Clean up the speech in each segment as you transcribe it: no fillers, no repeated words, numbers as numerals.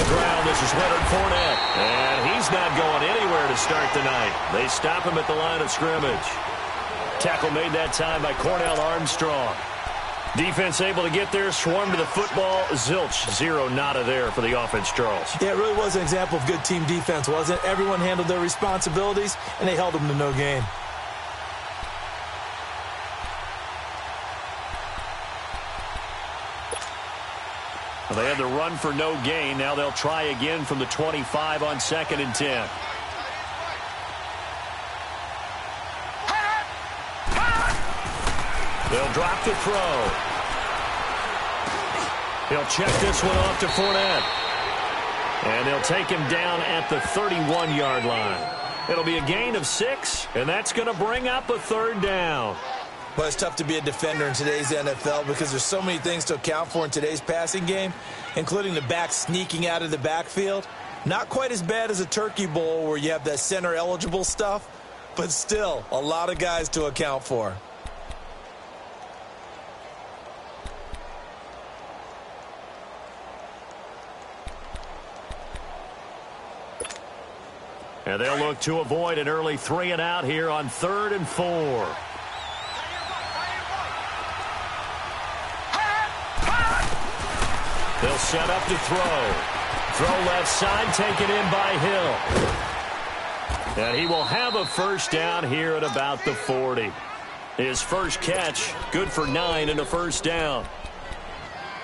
the ground. This is Leonard Fournette. And he's not going anywhere to start the night. They stop him at the line of scrimmage. Tackle made that time by Cornell Armstrong. Defense able to get there, swarm to the football. Zilch, zero nada there for the offense, Charles. Yeah, it really was an example of good team defense, wasn't it? Everyone handled their responsibilities, and they held them to no gain. Well, they had the run for no gain. Now they'll try again from the 25 on 2nd and 10. They'll drop the throw. He'll check this one off to Fournette. And they'll take him down at the 31-yard line. It'll be a gain of 6, and that's going to bring up a 3rd down. Well, it's tough to be a defender in today's NFL because there's so many things to account for in today's passing game, including the back sneaking out of the backfield. Not quite as bad as a Turkey Bowl where you have that center-eligible stuff, but still a lot of guys to account for. And they'll look to avoid an early 3 and out here on 3rd and 4. They'll set up to throw. Throw left side, taken in by Hill. And he will have a 1st down here at about the 40. His first catch, good for 9 and a 1st down.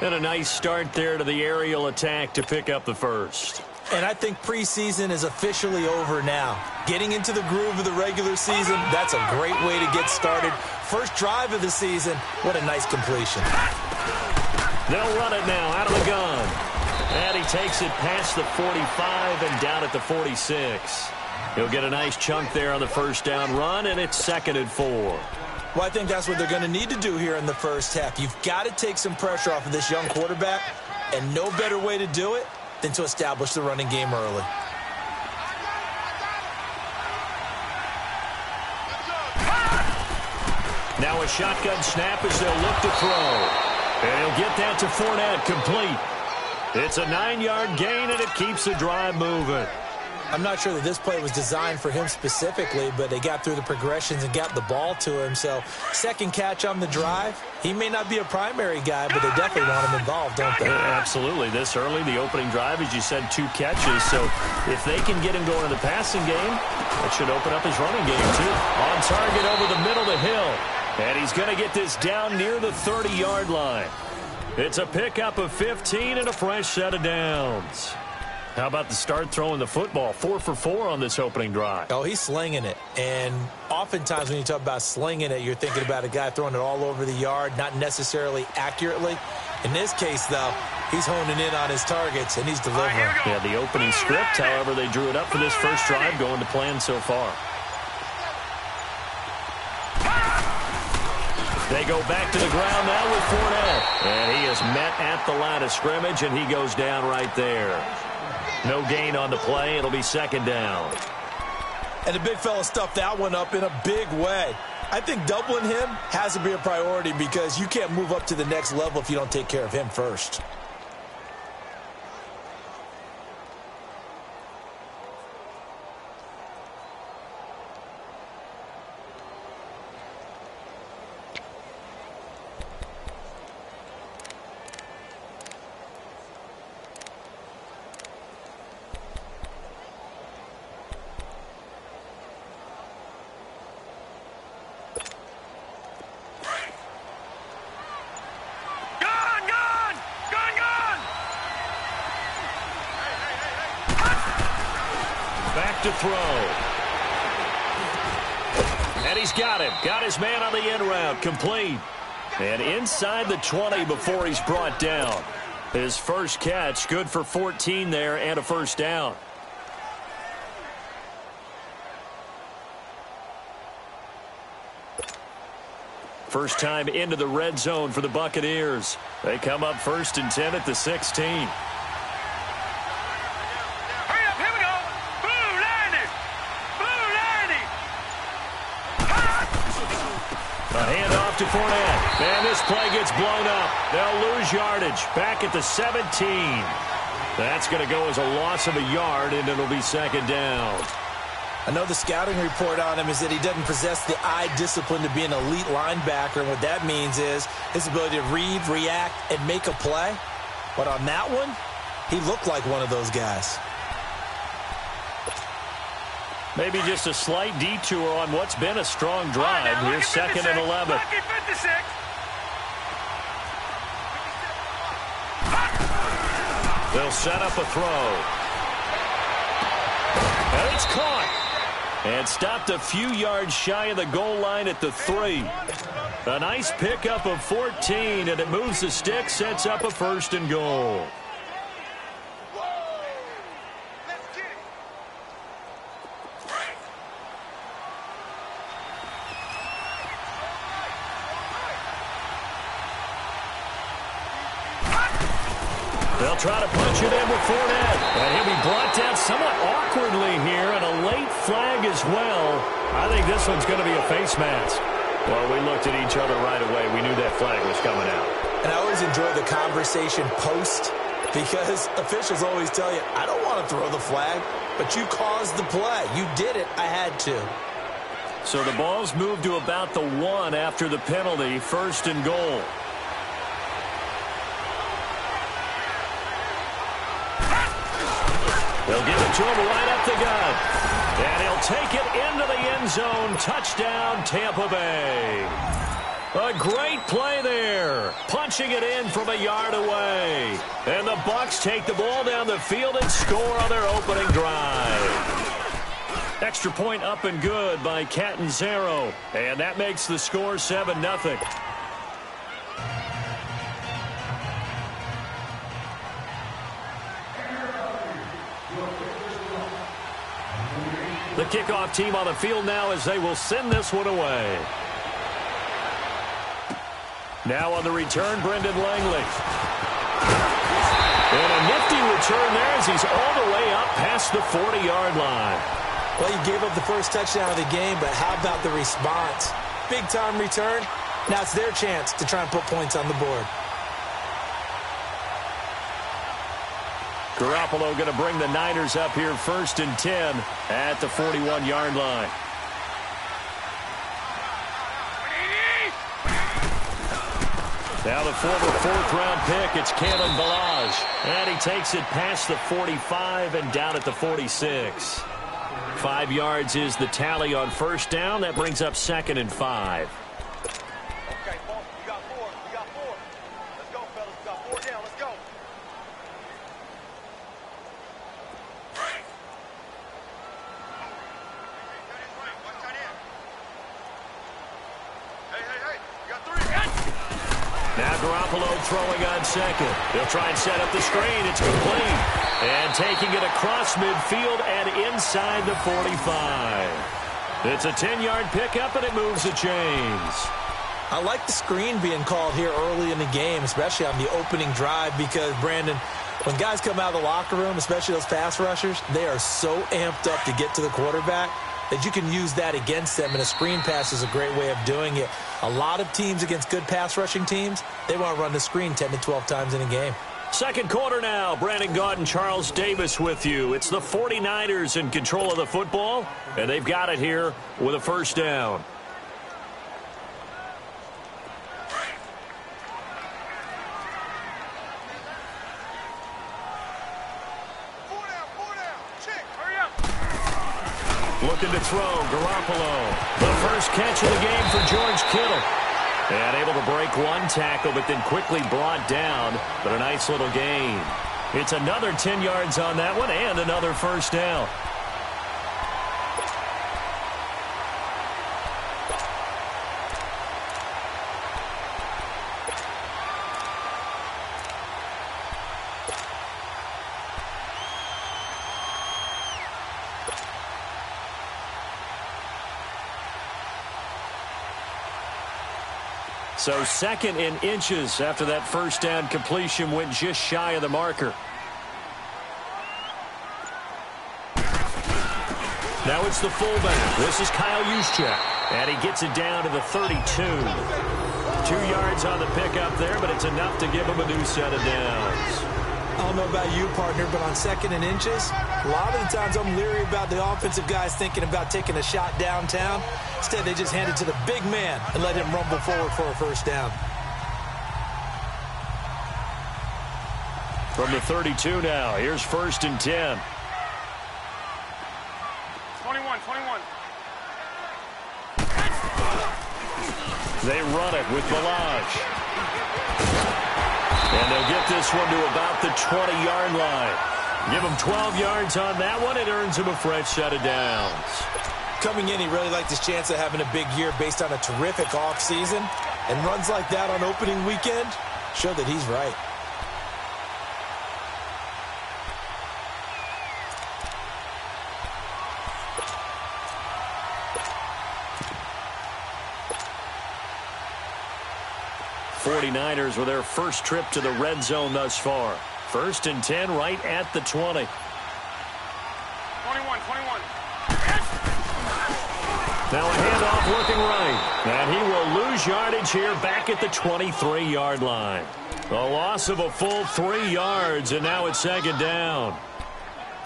And a nice start there to the aerial attack to pick up the 1st. And I think preseason is officially over now. Getting into the groove of the regular season, that's a great way to get started. First drive of the season, what a nice completion. They'll run it now out of the gun. And he takes it past the 45 and down at the 46. He'll get a nice chunk there on the 1st down run, and it's 2nd and 4. Well, I think that's what they're going to need to do here in the first half. You've got to take some pressure off of this young quarterback, and no better way to do it than to establish the running game early. Now a shotgun snap as they'll look to throw. And he'll get that to Fournette, complete. It's a 9-yard gain, and it keeps the drive moving. I'm not sure that this play was designed for him specifically, but they got through the progressions and got the ball to him. So 2nd catch on the drive. He may not be a primary guy, but they definitely want him involved, don't they? Absolutely. This early, the opening drive, as you said, 2 catches. So if they can get him going in the passing game, that should open up his running game, too. On target over the middle to Hill. And he's going to get this down near the 30-yard line. It's a pickup of 15 and a fresh set of downs. How about the start throwing the football? 4 for 4 on this opening drive. Oh, he's slinging it. And oftentimes when you talk about slinging it, you're thinking about a guy throwing it all over the yard, not necessarily accurately. In this case, though, he's honing in on his targets, and he's delivering. Yeah, the opening script, however, they drew it up for this first drive, going to plan so far. They go back to the ground now with Fournette. And he is met at the line of scrimmage, and he goes down right there. No gain on the play. It'll be 2nd down. And the big fella stuffed that one up in a big way. I think doubling him has to be a priority because you can't move up to the next level if you don't take care of him first. To throw. And he's got him. Got his man on the end route. Complete. And inside the 20 before he's brought down. His first catch, good for 14 there and a 1st down. First time into the red zone for the Buccaneers. They come up 1st and 10 at the 16. To Fournette. And this play gets blown up. They'll lose yardage. Back at the 17. That's going to go as a loss of a yard, and it'll be second down. I know the scouting report on him is that he doesn't possess the eye discipline to be an elite linebacker, and what that means is his ability to read, react, and make a play. But on that one, he looked like one of those guys. Maybe just a slight detour on what's been a strong drive. Here's second and 11. They'll set up a throw. And it's caught. And stopped a few yards shy of the goal line at the 3. A nice pickup of 14, and it moves the stick, sets up a first and goal. They'll try to punch it in with Fournette. And he'll be brought down somewhat awkwardly here, and a late flag as well. I think this one's going to be a face mask. Well, we looked at each other right away. We knew that flag was coming out. And I always enjoy the conversation post, because officials always tell you, I don't want to throw the flag, but you caused the play. You did it. I had to. So the ball's moved to about the 1 after the penalty, first and goal. They'll give it to him right up the gut. And he'll take it into the end zone. Touchdown, Tampa Bay. A great play there. Punching it in from a yard away. And the Bucs take the ball down the field and score on their opening drive. Extra point up and good by Catanzaro. And that makes the score 7-0. The kickoff team on the field now as they will send this one away. Now on the return, Brendan Langley. And a nifty return there as he's all the way up past the 40-yard line. Well, he gave up the first touchdown of the game, but how about the response? Big-time return. Now it's their chance to try and put points on the board. Garoppolo going to bring the Niners up here first and 10 at the 41-yard line. Now the former fourth-round pick, it's Kalen Ballage. And he takes it past the 45 and down at the 46. 5 yards is the tally on first down. That brings up second and 5. Okay, Paul, you got 4. You got 4. Let's go, fellas. We got 4 down. Let's go. Now Garoppolo throwing on second. They'll try and set up the screen. It's complete. And taking it across midfield and inside the 45. It's a 10-yard pickup, and it moves the chains. I like the screen being called here early in the game, especially on the opening drive, because, Brandon, when guys come out of the locker room, especially those pass rushers, they are so amped up to get to the quarterback that you can use that against them, and a screen pass is a great way of doing it. A lot of teams against good pass rushing teams, they want to run the screen 10 to 12 times in a game. Second quarter now. Brandon Gaudin and Charles Davis with you. It's the 49ers in control of the football, and they've got it here with a first down. Looking to throw, Garoppolo. The first catch of the game for George Kittle. And able to break one tackle, but then quickly brought down. But a nice little gain. It's another 10 yards on that one and another first down. So second in inches after that first down completion went just shy of the marker. Now it's the fullback. This is Kyle Juszczyk. And he gets it down to the 32. 2 yards on the pickup there, but it's enough to give him a new set of downs. Oh, don't know about you, partner, but on 2nd and inches, a lot of the times I'm leery about the offensive guys thinking about taking a shot downtown. Instead, they just hand it to the big man and let him rumble forward for a first down. From the 32 now, here's 1st and 10. 21. They run it with Balaj. And they'll get this one to about the 20-yard line. Give him 12 yards on that one. It earns him a fresh set of downs. Coming in, he really liked his chance of having a big year based on a terrific offseason. And runs like that on opening weekend show that he's right. '49ers with their first trip to the red zone thus far. 1st and 10 right at the 20. 21. Now a handoff looking right. And he will lose yardage here back at the 23-yard line. A loss of a full 3 yards, and now it's 2nd down.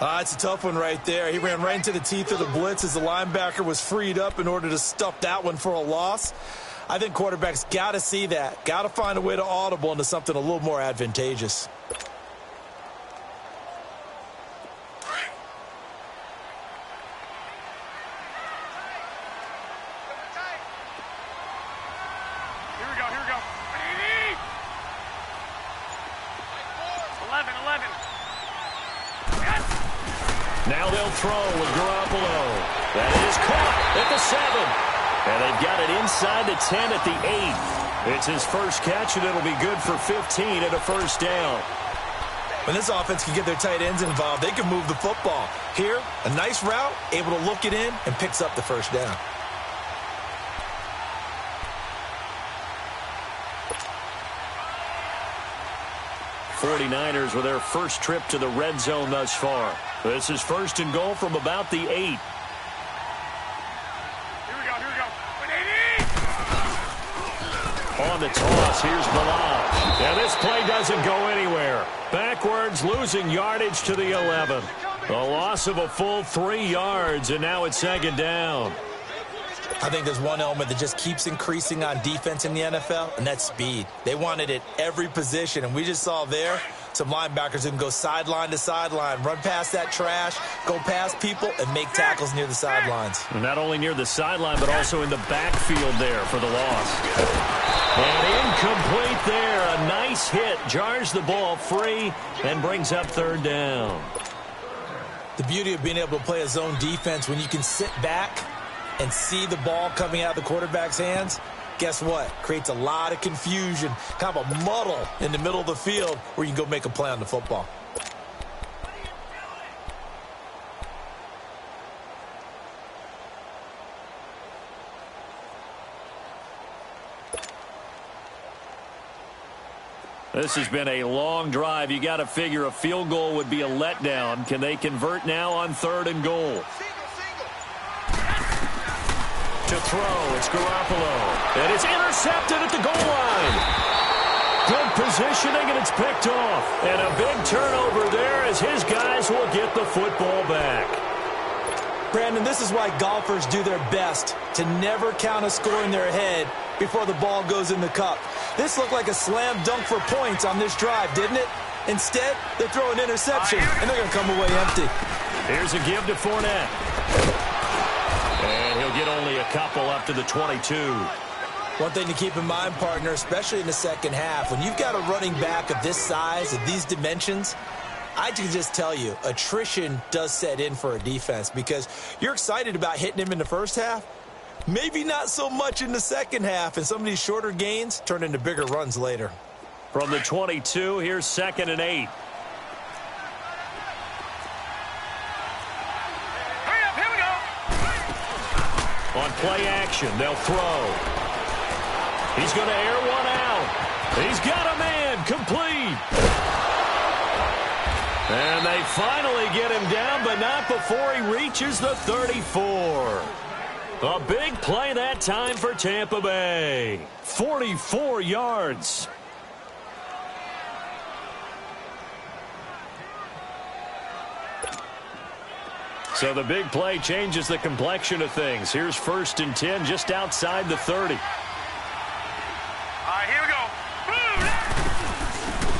It's a tough one right there. He ran right into the teeth of the blitz as the linebacker was freed up in order to stuff that one for a loss. I think quarterbacks got to see that. Got to find a way to audible into something a little more advantageous. Here we go. 11. Now they'll throw with Garoppolo. That is caught at the 7. And they've got it inside the 10 at the 8. It's his first catch, and it'll be good for 15 and a first down. When this offense can get their tight ends involved, they can move the football. Here, a nice route, able to look it in, and picks up the first down. '49ers with their first trip to the red zone thus far. This is 1st and goal from about the 8. On the toss, here's Balaj. And this play doesn't go anywhere. Backwards, losing yardage to the 11. A loss of a full 3 yards, and now it's 2nd down. I think there's one element that just keeps increasing on defense in the NFL, and that's speed. They want it at every position, and we just saw there some linebackers who can go sideline to sideline, run past that trash, go past people, and make tackles near the sidelines. And not only near the sideline, but also in the backfield there for the loss. And incomplete there. A nice hit. Jars the ball free and brings up 3rd down. The beauty of being able to play a zone defense when you can sit back and see the ball coming out of the quarterback's hands, guess what? Creates a lot of confusion, kind of a muddle in the middle of the field where you can go make a play on the football. This has been a long drive. You got to figure a field goal would be a letdown. Can they convert now on 3rd and goal? To throw, it's Garoppolo. And it's intercepted at the goal line. Good positioning, and it's picked off. And a big turnover there as his guys will get the football back. Brandon, this is why golfers do their best to never count a score in their head before the ball goes in the cup. This looked like a slam dunk for points on this drive, didn't it? Instead, they throw an interception, and they're going to come away empty. Here's a give to Fournette. And he'll get only a couple up to the 22. One thing to keep in mind, partner, especially in the second half, when you've got a running back of this size, of these dimensions, I can just tell you, attrition does set in for a defense because you're excited about hitting him in the first half. Maybe not so much in the second half, and some of these shorter gains turn into bigger runs later. From the 22, here's 2nd and 8. Here we go. On play action, they'll throw. He's going to air one out. He's got a man, complete. And they finally get him down, but not before he reaches the 34. A big play that time for Tampa Bay. 44 yards. So the big play changes the complexion of things. Here's 1st and 10 just outside the 30. All right, here we go.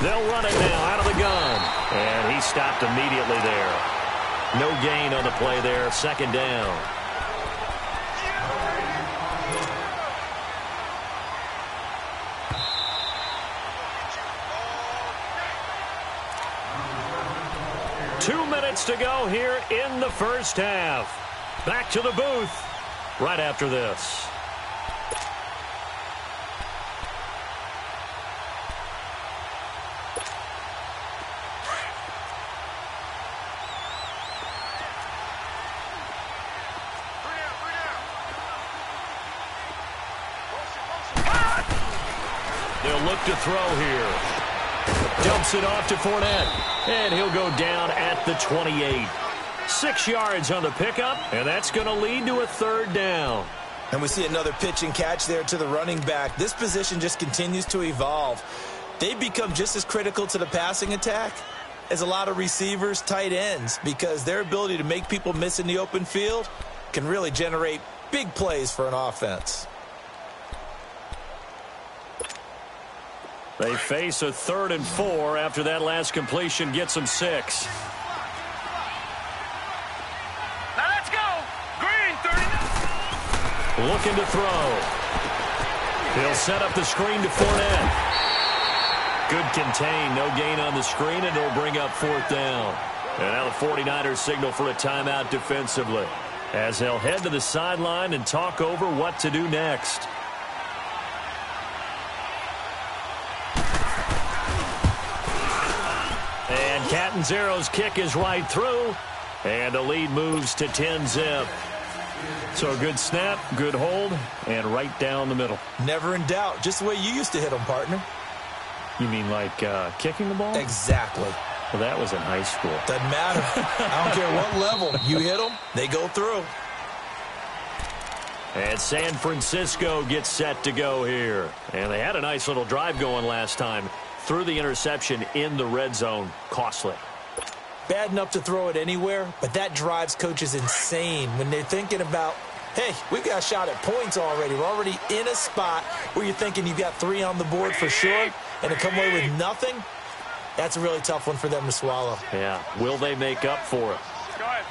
They'll run it now out of the gun. And he stopped immediately there. No gain on the play there. 2nd down. To go here in the first half. Back to the booth right after this. They'll look to throw here. Dumps it off to Fournette. And he'll go down at the 28. 6 yards on the pickup, and that's going to lead to a 3rd down. And we see another pitch and catch there to the running back. This position just continues to evolve. They've become just as critical to the passing attack as a lot of receivers, tight ends, because their ability to make people miss in the open field can really generate big plays for an offense. They face a 3rd and 4 after that last completion gets them 6. Now let's go. Green, 39. Looking to throw. He'll set up the screen to Fournette. Good contain. No gain on the screen, and it'll bring up 4th down. And now the 49ers signal for a timeout defensively as they'll head to the sideline and talk over what to do next. Catanzaro's kick is right through, and the lead moves to 10-zip. So a good snap, good hold, and right down the middle. Never in doubt. Just the way you used to hit them, partner. You mean like kicking the ball? Exactly. Well, that was in high school. Doesn't matter. I don't care what level. You hit them, they go through. And San Francisco gets set to go here. And they had a nice little drive going last time. Threw the interception in the red zone. Costly. Bad enough to throw it anywhere, but that drives coaches insane when they're thinking about, hey, we've got a shot at points already. We're already in a spot where you're thinking you've got 3 on the board for sure, and to come away with nothing, that's a really tough one for them to swallow. Yeah. Will they make up for it? Go ahead.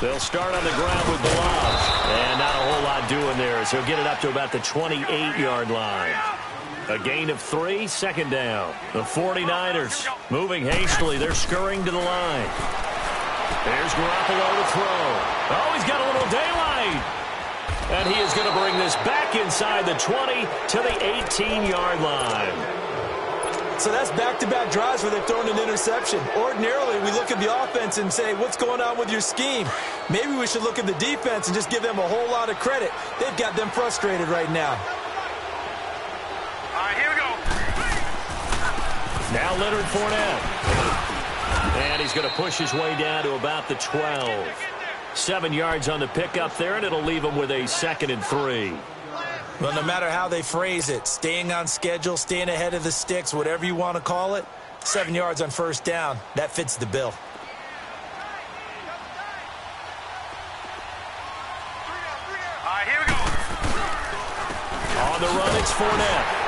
They'll start on the ground with Balazs. And not a whole lot doing there as he'll get it up to about the 28-yard line. A gain of 3, 2nd down. The 49ers moving hastily. They're scurrying to the line. There's Garoppolo to throw. Oh, he's got a little daylight. And he is going to bring this back inside the 20 to the 18-yard line. So that's back-to-back drives where they're throwing an interception. Ordinarily, we look at the offense and say, what's going on with your scheme? Maybe we should look at the defense and just give them a whole lot of credit. They've got them frustrated right now. All right, here we go. Now Leonard Fournette. And he's going to push his way down to about the 12. 7 yards on the pickup there, and it'll leave him with a 2nd and 3. Well, no matter how they phrase it, staying on schedule, staying ahead of the sticks, whatever you want to call it, 7 yards on 1st down, that fits the bill. All right, here we go. On the run, it's Fournette.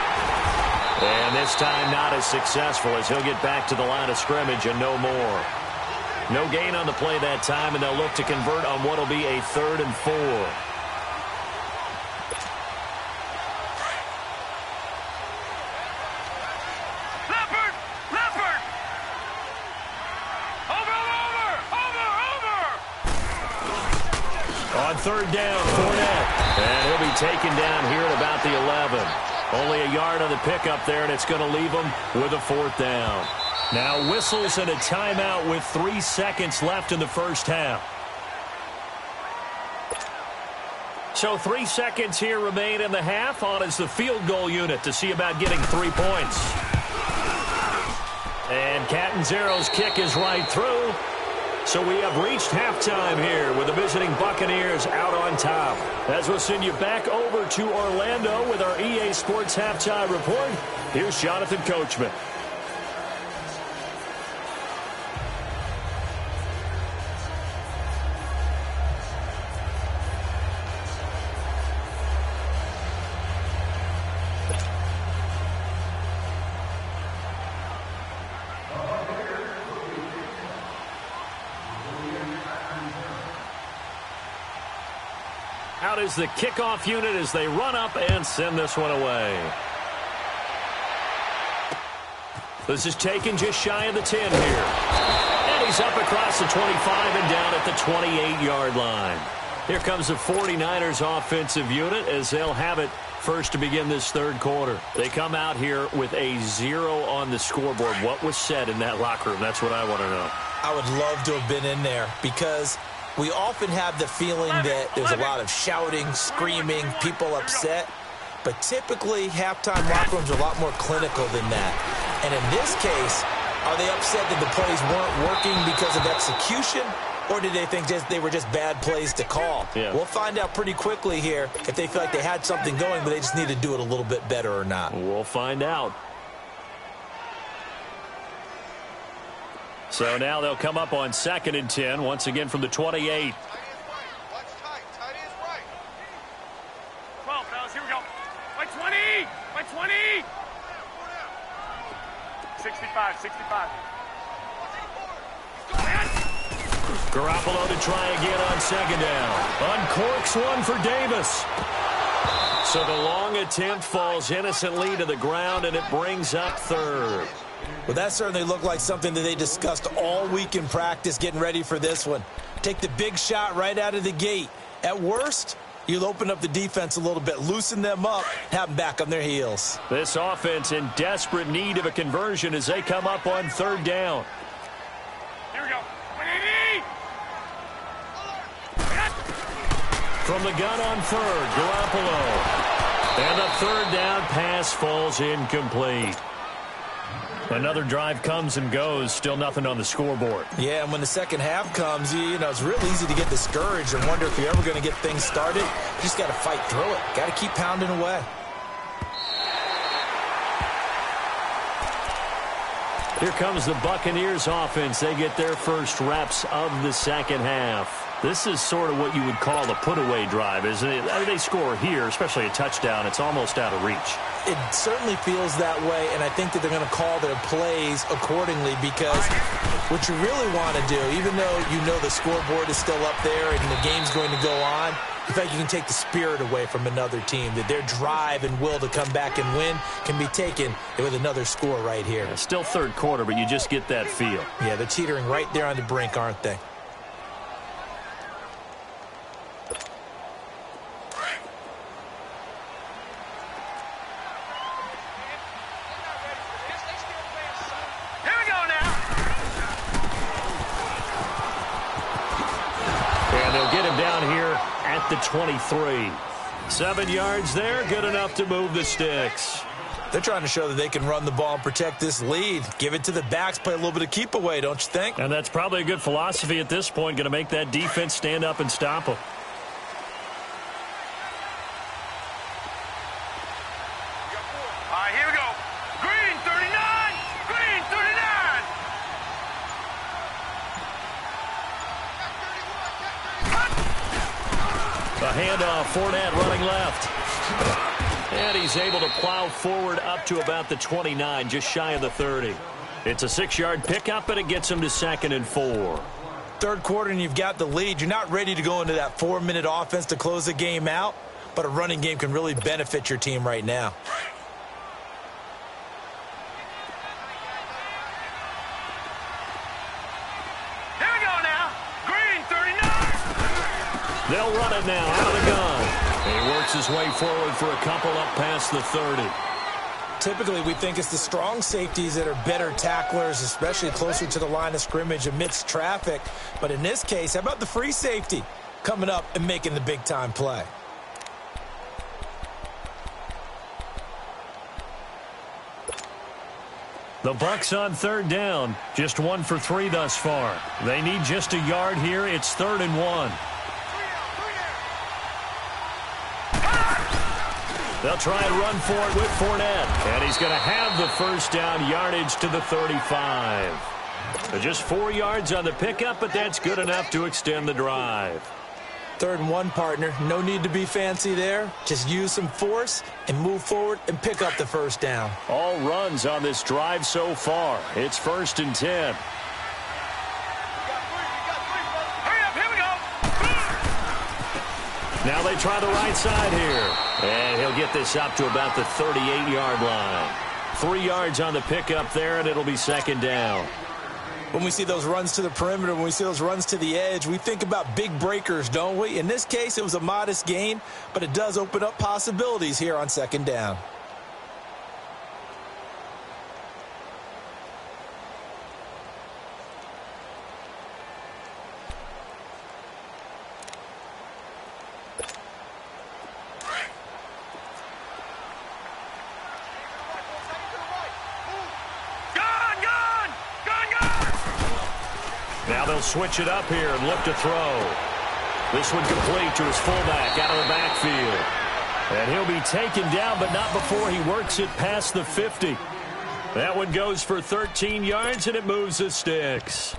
And this time not as successful as he'll get back to the line of scrimmage and no more. No gain on the play that time, and they'll look to convert on what will be a 3rd and 4. On 3rd down, Fournette. And he'll be taken down here at about the 11. Only a yard on the pickup there, and it's going to leave him with a 4th down. Now whistles and a timeout with 3 seconds left in the first half. So 3 seconds here remain in the half. On is the field goal unit to see about getting 3 points. And Catanzaro's kick is right through. So we have reached halftime here with the visiting Buccaneers out on top. As we'll send you back over to Orlando with our EA Sports Halftime Report, here's Jonathan Coachman. Out is the kickoff unit as they run up and send this one away. This is taken just shy of the 10 here. And he's up across the 25 and down at the 28-yard line. Here comes the 49ers offensive unit as they'll have it first to begin this third quarter. They come out here with a 0 on the scoreboard. What was said in that locker room? That's what I want to know. I would love to have been in there because we often have the feeling that there's a lot of shouting, screaming, people upset. But typically, halftime locker rooms are a lot more clinical than that. And in this case, are they upset that the plays weren't working because of execution? Or did they think they were just bad plays to call? Yeah. We'll find out pretty quickly here if they feel like they had something going, but they just need to do it a little bit better or not. We'll find out. So now they'll come up on 2nd and 10, once again from the 28. By 20! 65. Garoppolo to try again on 2nd down. Uncorks one for Davis. So the long attempt falls innocently to the ground, and it brings up 3rd. Well, that certainly looked like something that they discussed all week in practice getting ready for this one. Take the big shot right out of the gate. At worst, you'll open up the defense a little bit, loosen them up, have them back on their heels. This offense in desperate need of a conversion as they come up on 3rd down. Here we go. 180! From the gun on 3rd, Garoppolo. And the 3rd down pass falls incomplete. Another drive comes and goes, still nothing on the scoreboard. Yeah, and when the second half comes, you know, it's real easy to get discouraged and wonder if you're ever going to get things started. You just got to fight through it. Got to keep pounding away. Here comes the Buccaneers offense. They get their first reps of the second half. This is sort of what you would call a put-away drive, isn't it? They score here, especially a touchdown. It's almost out of reach. It certainly feels that way, and I think that they're going to call their plays accordingly because what you really want to do, even though you know the scoreboard is still up there and the game's going to go on, in fact, you can take the spirit away from another team, that their drive and will to come back and win can be taken with another score right here. Yeah, still third quarter, but you just get that feel. Yeah, they're teetering right there on the brink, aren't they? The 23. 7 yards there, good enough to move the sticks. They're trying to show that they can run the ball and protect this lead. Give it to the backs, play a little bit of keep away, don't you think? And that's probably a good philosophy at this point, going to make that defense stand up and stop them. All right, here we go. Green, 39! Green, 39! The handoff, Fournette running left. And he's able to plow forward up to about the 29, just shy of the 30. It's a 6-yard pickup, and it gets him to 2nd and 4. Third quarter, and you've got the lead. You're not ready to go into that 4-minute offense to close the game out, but a running game can really benefit your team right now. They'll run it now out of the gun. And he works his way forward for a couple up past the 30. Typically, we think it's the strong safeties that are better tacklers, especially closer to the line of scrimmage amidst traffic. But in this case, how about the free safety coming up and making the big-time play? The Bucs on 3rd down. Just 1 for 3 thus far. They need just a yard here. It's 3rd and 1. They'll try and run for it with Fournette. And he's going to have the first down, yardage to the 35. So just 4 yards on the pickup, but that's good enough to extend the drive. 3rd and 1, partner. No need to be fancy there. Just use some force and move forward and pick up the first down. All runs on this drive so far. It's 1st and 10. Now they try the right side here. And he'll get this up to about the 38-yard line. 3 yards on the pickup there, and it'll be second down. When we see those runs to the perimeter, when we see those runs to the edge, we think about big breakers, don't we? In this case, it was a modest gain, but it does open up possibilities here on second down. Now they'll switch it up here and look to throw. This one complete to his fullback out of the backfield. And he'll be taken down, but not before he works it past the 50. That one goes for 13 yards, and it moves the sticks.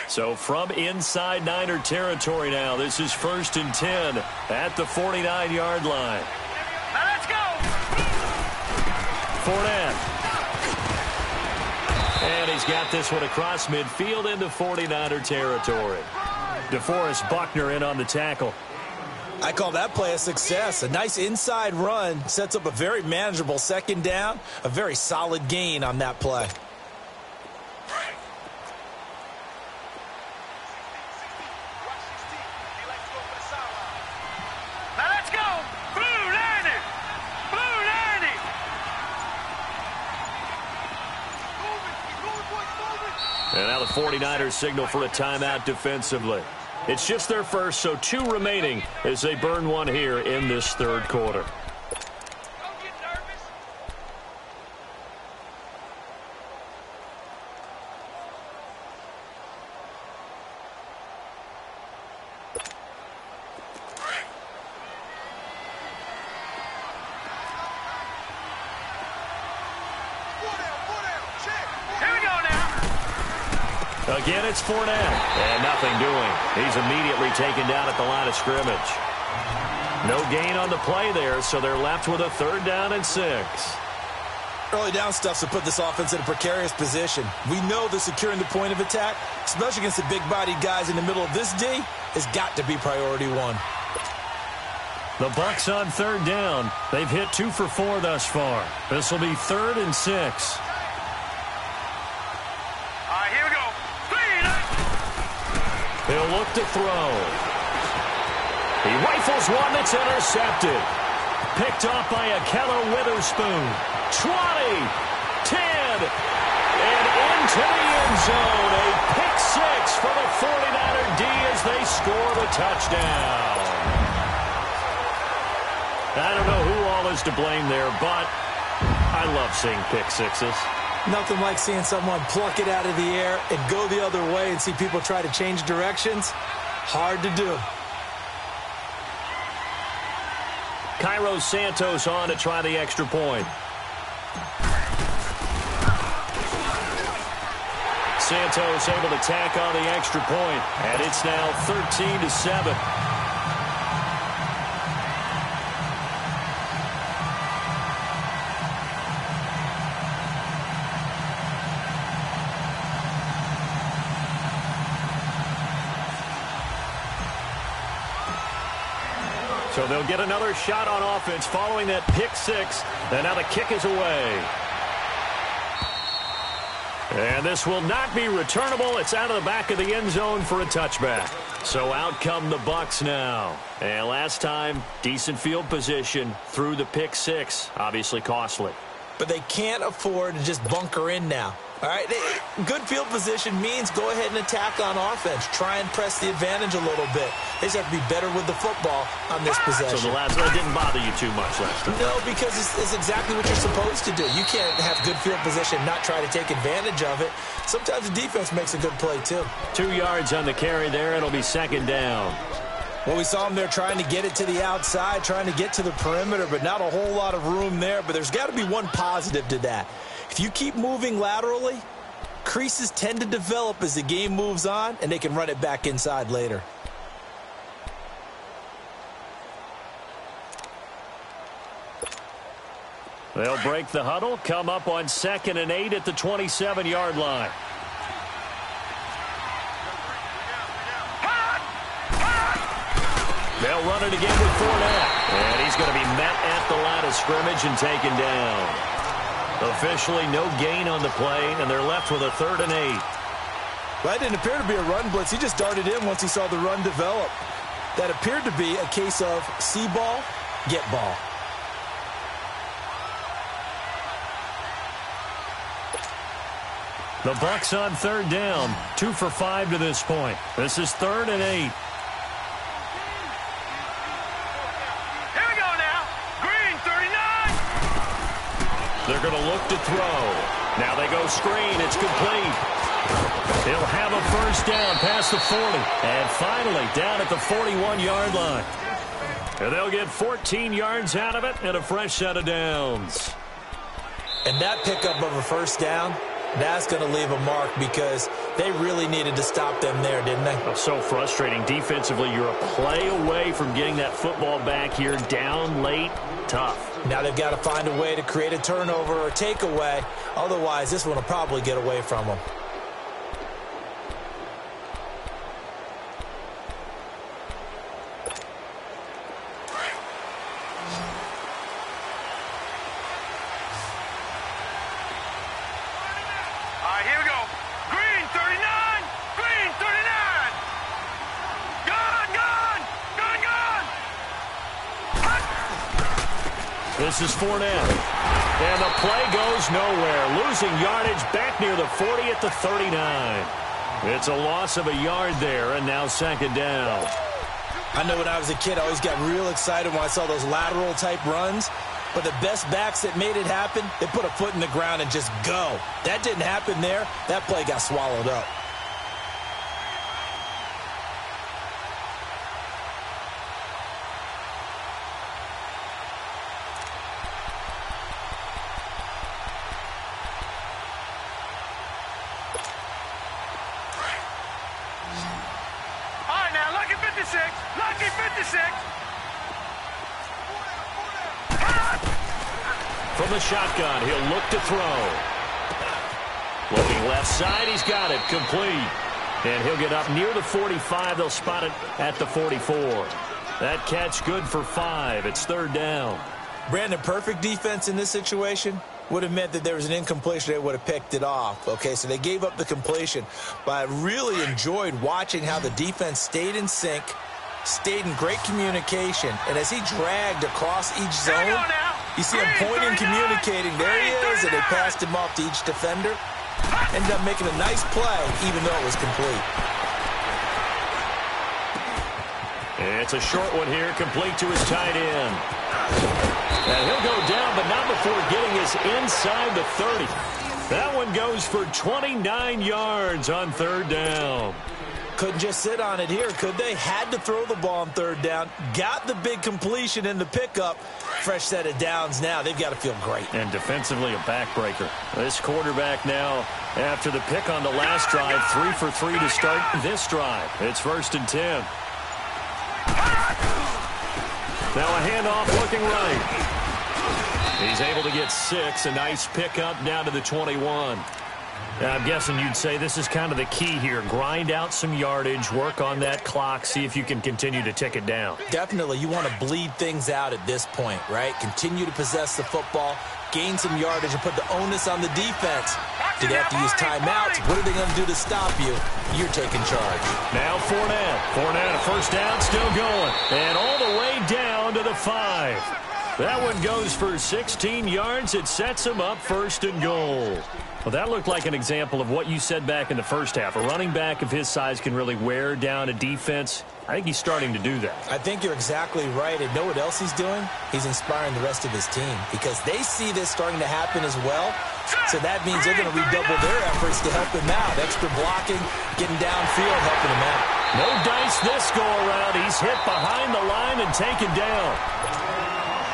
So from inside Niner territory now, this is 1st and 10 at the 49-yard line. Now let's go. Fournette. And he's got this one across midfield into 49er territory. DeForest Buckner in on the tackle. I call that play a success. A nice inside run sets up a very manageable second down. A very solid gain on that play. Now let's go. Blue Lanny. Blue Lanny. And now the 49ers signal for a timeout defensively. It's just their first, so 2 remaining as they burn one here in this third quarter. Don't get nervous. Here we go now. Again, it's Fournette. And nothing doing. He's immediately taken down at the line of scrimmage. No gain on the play there, so they're left with a 3rd down and 6. Early down stuff's to put this offense in a precarious position. We know that securing the point of attack, especially against the big-bodied guys in the middle of this D, has got to be priority 1. The Bucs on 3rd down. They've hit 2 for 4 thus far. This will be 3rd and 6. All right, here we go. He'll look to throw. He rifles one that's intercepted. Picked off by Akello Witherspoon. 20, 10, and into the end zone. A pick 6 for the 49er D as they score the touchdown. I don't know who all is to blame there, but I love seeing pick 6s. Nothing like seeing someone pluck it out of the air and go the other way and see people try to change directions. Hard to do. Cairo Santos on to try the extra point. Santos able to tack on the extra point, and it's now 13-7. So they'll get another shot on offense following that pick 6, and now the kick is away. And this will not be returnable. It's out of the back of the end zone for a touchback. So out come the Bucs now. And last time, decent field position through the pick 6. Obviously costly. But they can't afford to just bunker in now. All right, good field position means go ahead and attack on offense. Try and press the advantage a little bit. They just have to be better with the football on this possession. So the last one didn't bother you too much last time. No, because it's exactly what you're supposed to do. You can't have good field position, not try to take advantage of it. Sometimes the defense makes a good play, too. 2 yards on the carry there. It'll be second down. Well, we saw him there trying to get it to the outside, trying to get to the perimeter, but not a whole lot of room there. But there's got to be one positive to that. If you keep moving laterally, creases tend to develop as the game moves on, and they can run it back inside later. They'll break the huddle, come up on 2nd and 8 at the 27-yard line. They'll run it again with Fournette. And he's going to be met at the line of scrimmage and taken down. Officially no gain on the play, and they're left with a 3rd and 8. Well, that didn't appear to be a run blitz. He just darted in once he saw the run develop. That appeared to be a case of see ball, get ball. The Bucs on 3rd down, 2 for 5 to this point. This is 3rd and 8. Here we go now. Green, 39. They're going to look to throw. Now they go screen. It's complete. He'll have a 1st down past the 40. And finally down at the 41-yard line. And they'll get 14 yards out of it and a fresh set of downs. And that pickup of a 1st down, that's going to leave a mark because they really needed to stop them there, didn't they? Oh, so frustrating. Defensively, you're a play away from getting that football back here. Down late, tough. Now they've got to find a way to create a turnover or takeaway. Otherwise, this one will probably get away from them. Here we go. Green, 39. Green, 39. Gone, gone. Gone, gone. This is Fournette. And the play goes nowhere. Losing yardage back near the 40 at the 39. It's a loss of a yard there, and now 2nd down. I know when I was a kid, I always got real excited when I saw those lateral-type runs. But the best backs that made it happen, they put a foot in the ground and just go. That didn't happen there. That play got swallowed up. All right, now, lucky 56. Lucky 56. From the shotgun, he'll look to throw. Looking left side, he's got it. Complete. And he'll get up near the 45. They'll spot it at the 44. That catch good for 5. It's 3rd down. Brandon, perfect defense in this situation would have meant that there was an incompletion. They would have picked it off. Okay, so they gave up the completion. But I really enjoyed watching how the defense stayed in sync, stayed in great communication. And as he dragged across each zone, you see him pointing, communicating. There he is, and they passed him off to each defender. Ended up making a nice play, even though it was complete. It's a short one here, complete to his tight end. And he'll go down, but not before getting us inside the 30. That one goes for 29 yards on 3rd down. Couldn't just sit on it here, could they? Had to throw the ball on 3rd down. Got the big completion in the pickup. Fresh set of downs now. They've got to feel great. And defensively, a backbreaker. This quarterback now, after the pick on the last drive, 3 for 3 to start this drive. It's 1st and 10. Now a handoff looking right. He's able to get 6. A nice pickup down to the 21. I'm guessing you'd say this is kind of the key here. Grind out some yardage, work on that clock, see if you can continue to tick it down. Definitely. You want to bleed things out at this point, right? Continue to possess the football, gain some yardage, and put the onus on the defense. Do they have to use timeouts? What are they going to do to stop you? You're taking charge. Now Fournette. Fournette, a 1st down, still going. And all the way down to the 5. That one goes for 16 yards. It sets him up 1st and goal. Well, that looked like an example of what you said back in the first half. A running back of his size can really wear down a defense. I think he's starting to do that. I think you're exactly right. And know what else he's doing? He's inspiring the rest of his team because they see this starting to happen as well. So that means they're going to redouble their efforts to help him out. Extra blocking, getting downfield, helping him out. No dice this go around. He's hit behind the line and taken down.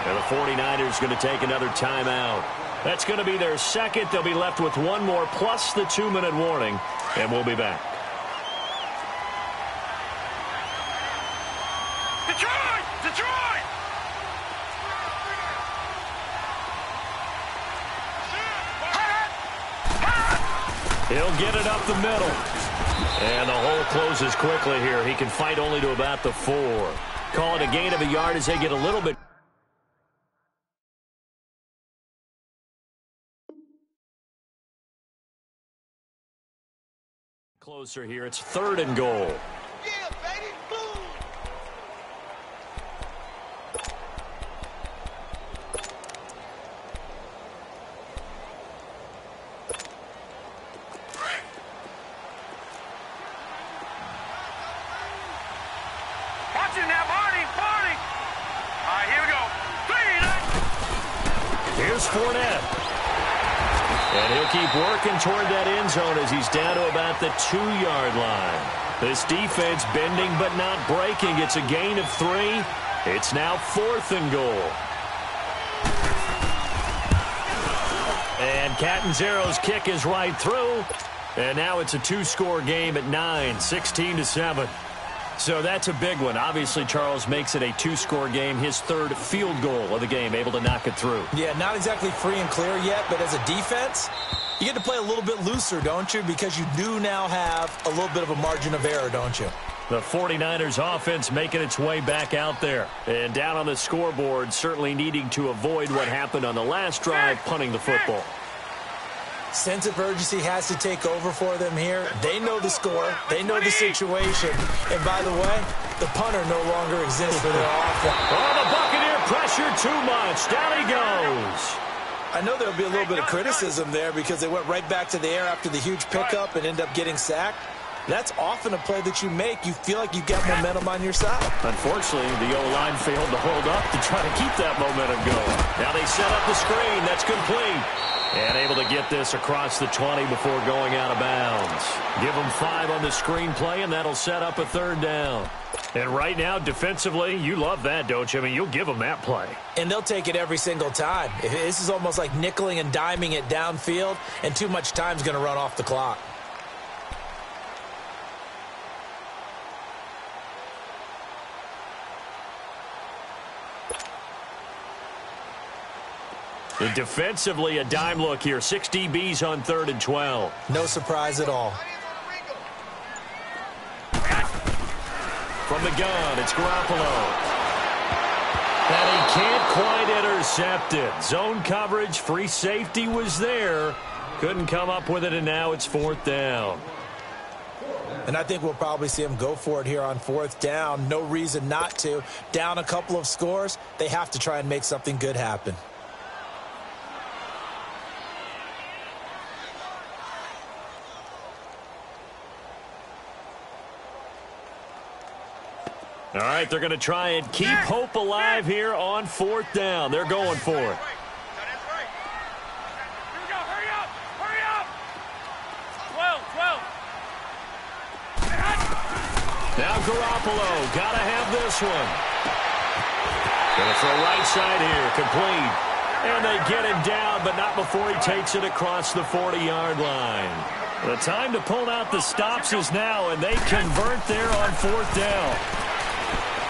And the 49ers going to take another timeout. That's going to be their 2nd. They'll be left with 1 more plus the 2-minute warning. And we'll be back. Detroit! Detroit! He'll get it up the middle. And the hole closes quickly here. He can fight only to about the 4. Call it a gain of a yard as they get a little bit closer here. It's 3rd and goal. Yeah, baby, boom. Watch it now, Barney. All right, here we go. Here's Fournette. And he'll keep working toward that end zone as he's down to about the 2-yard line. This defense bending but not breaking. It's a gain of 3. It's now 4th and goal. And Catanzaro's kick is right through. And now it's a 2-score game at 9, 16-7. So that's a big one. Obviously, Charles makes it a 2-score game. His 3rd field goal of the game, able to knock it through. Yeah, not exactly free and clear yet, but as a defense, you get to play a little bit looser, don't you? Because you do now have a little bit of a margin of error, don't you? The 49ers offense making its way back out there. And down on the scoreboard, certainly needing to avoid what happened on the last drive, punting the football. Sense of urgency has to take over for them here. They know the score. They know the situation. And by the way, the punter no longer exists for their offense. Oh, the Buccaneer pressure too much. Down he goes. I know there'll be a little bit of criticism there because they went right back to the air after the huge pickup and end up getting sacked. That's often a play that you make. You feel like you've got momentum on your side. Unfortunately, the O-line failed to hold up to try to keep that momentum going. Now they set up the screen. That's complete. And able to get this across the 20 before going out of bounds. Give them 5 on the screenplay, and that'll set up a 3rd down. And right now, defensively, you love that, don't you? I mean, you'll give them that play. And they'll take it every single time. This is almost like nickeling and diming it downfield, and too much time's going to run off the clock. Defensively, a dime look here. 6 DBs on 3rd and 12. No surprise at all. From the gun, it's Garoppolo. And he can't quite intercept it. Zone coverage, free safety was there. Couldn't come up with it, and now it's 4th down. And I think we'll probably see him go for it here on 4th down. No reason not to. Down a couple of scores, they have to try and make something good happen. All right, they're going to try and keep hope alive here on 4th down. They're going for it. Now Garoppolo, got to have this one. Going to throw right side here, complete. And they get him down, but not before he takes it across the 40-yard line. The time to pull out the stops is now, and they convert there on 4th down.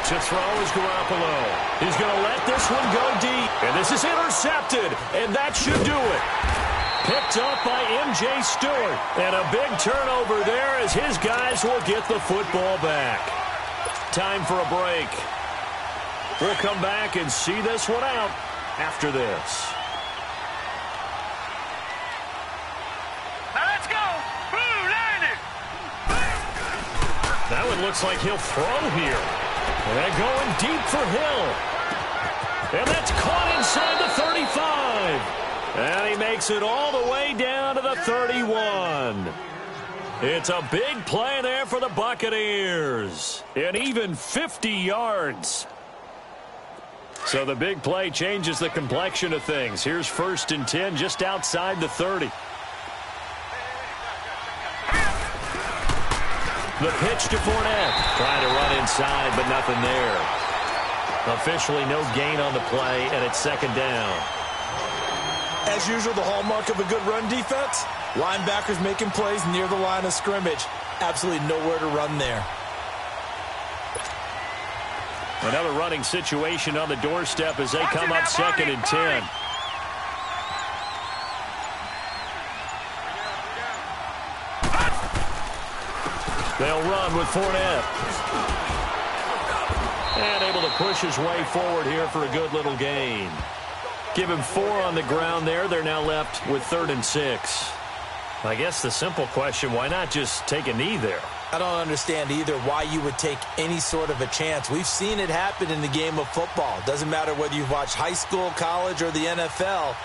To throw is Garoppolo. He's going to let this one go deep. And this is intercepted, and that should do it. Picked up by M.J. Stewart. And a big turnover there as his guys will get the football back. Time for a break. We'll come back and see this one out after this. Now let's go. Blue landed. That one looks like he'll throw here. And they're going deep for Hill. And that's caught inside the 35. And he makes it all the way down to the 31. It's a big play there for the Buccaneers. And even 50 yards. So the big play changes the complexion of things. Here's 1st and 10 just outside the 30. The pitch to Fournette. Trying to run inside, but nothing there. Officially no gain on the play, and it's 2nd down. As usual, the hallmark of a good run defense, linebackers making plays near the line of scrimmage. Absolutely nowhere to run there. Another running situation on the doorstep as they come up 2nd and 10. They'll run with Fournette. And able to push his way forward here for a good little gain. Give him 4 on the ground there. They're now left with 3rd and 6. I guess the simple question, why not just take a knee there? I don't understand either why you would take any sort of a chance. We've seen it happen in the game of football. Doesn't matter whether you've watched high school, college, or the NFL.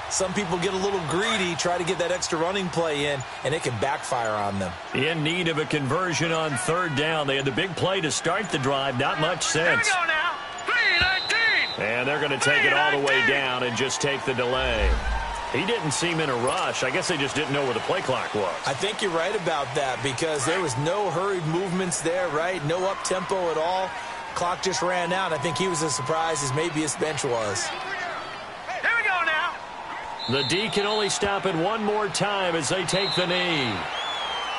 Some people get a little greedy, try to get that extra running play in, and it can backfire on them. In need of a conversion on 3rd down. They had the big play to start the drive. Not much sense. Here we go now. 3-19. And they're going to take it all the way down and just take the delay. He didn't seem in a rush. I guess they just didn't know where the play clock was. I think you're right about that because there was no hurried movements there, right? No up-tempo at all. Clock just ran out. I think he was as surprised as maybe his bench was. Here we go now. The D can only stop it one more time as they take the knee.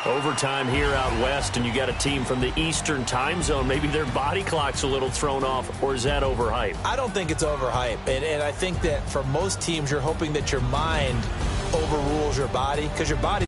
Overtime here out west, and you got a team from the Eastern time zone. Maybe their body clock's a little thrown off, or is that overhyped? I don't think it's overhyped, and I think that for most teams, you're hoping that your mind overrules your body because your body